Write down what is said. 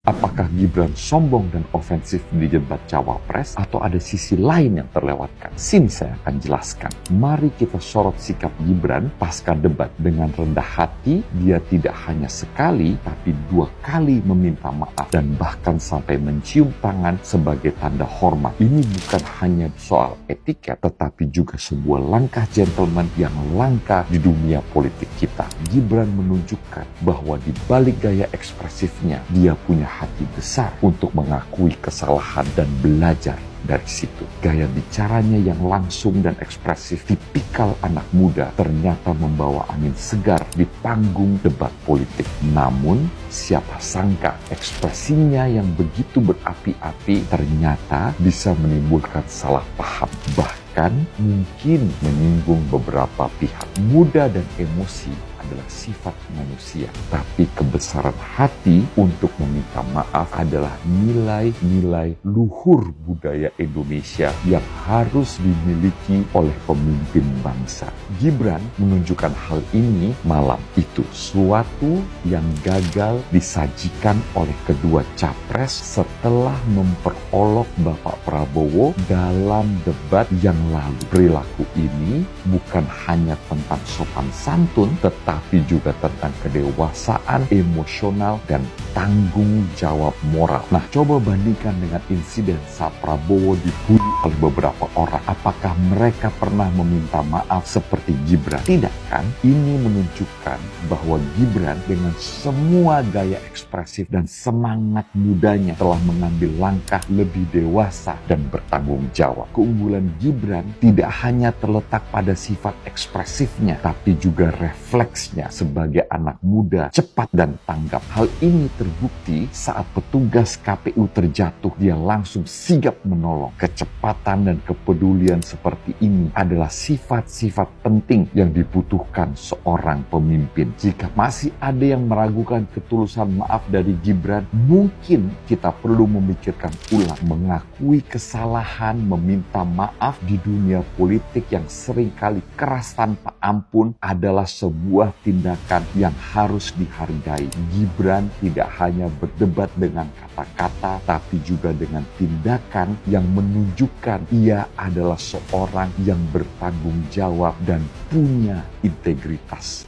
Apakah Gibran sombong dan ofensif di debat Cawapres atau ada sisi lain yang terlewatkan? Sini saya akan jelaskan. Mari kita sorot sikap Gibran pasca debat. Dengan rendah hati, dia tidak hanya sekali tapi 2 kali meminta maaf dan bahkan sampai mencium tangan sebagai tanda hormat. Ini bukan hanya soal etiket tetapi juga sebuah langkah gentleman yang langka di dunia politik kita. Gibran menunjukkan bahwa di balik gaya ekspresifnya, dia punya hati besar untuk mengakui kesalahan dan belajar dari situ. Gaya bicaranya yang langsung dan ekspresif tipikal anak muda ternyata membawa angin segar di panggung debat politik. Namun, siapa sangka ekspresinya yang begitu berapi-api ternyata bisa menimbulkan salah paham. Bahkan mungkin menyinggung beberapa pihak. Muda dan emosi adalah sifat manusia, tapi kebesaran hati untuk meminta maaf adalah nilai-nilai luhur budaya Indonesia yang harus dimiliki oleh pemimpin bangsa. Gibran menunjukkan hal ini malam itu, suatu yang gagal disajikan oleh kedua capres setelah memperolok Bapak Prabowo dalam debat yang lalu. Perilaku ini bukan hanya tentang sopan santun, tetapi juga tentang kedewasaan emosional dan tanggung jawab moral. Nah, coba bandingkan dengan insiden saat Prabowo dibully oleh beberapa orang. Apakah mereka pernah meminta maaf seperti Gibran? Tidak kan? Ini menunjukkan bahwa Gibran dengan semua gaya ekspresif dan semangat mudanya telah mengambil langkah lebih dewasa dan bertanggung jawab. Keunggulan Gibran tidak hanya terletak pada sifat ekspresifnya, tapi juga refleksnya sebagai anak muda, cepat dan tanggap. Hal ini terbukti saat petugas KPU terjatuh, dia langsung sigap menolong. Kecepatan dan kepedulian seperti ini adalah sifat-sifat penting yang dibutuhkan seorang pemimpin. Jika masih ada yang meragukan ketulusan maaf dari Gibran, mungkin kita perlu memikirkan ulang. Mengakui kesalahan, meminta maaf di dunia politik yang seringkali keras tanpa ampun adalah sebuah tindakan yang harus dihargai. Gibran tidak hanya berdebat dengan kata-kata, tapi juga dengan tindakan yang menunjukkan ia adalah seorang yang bertanggung jawab dan punya integritas.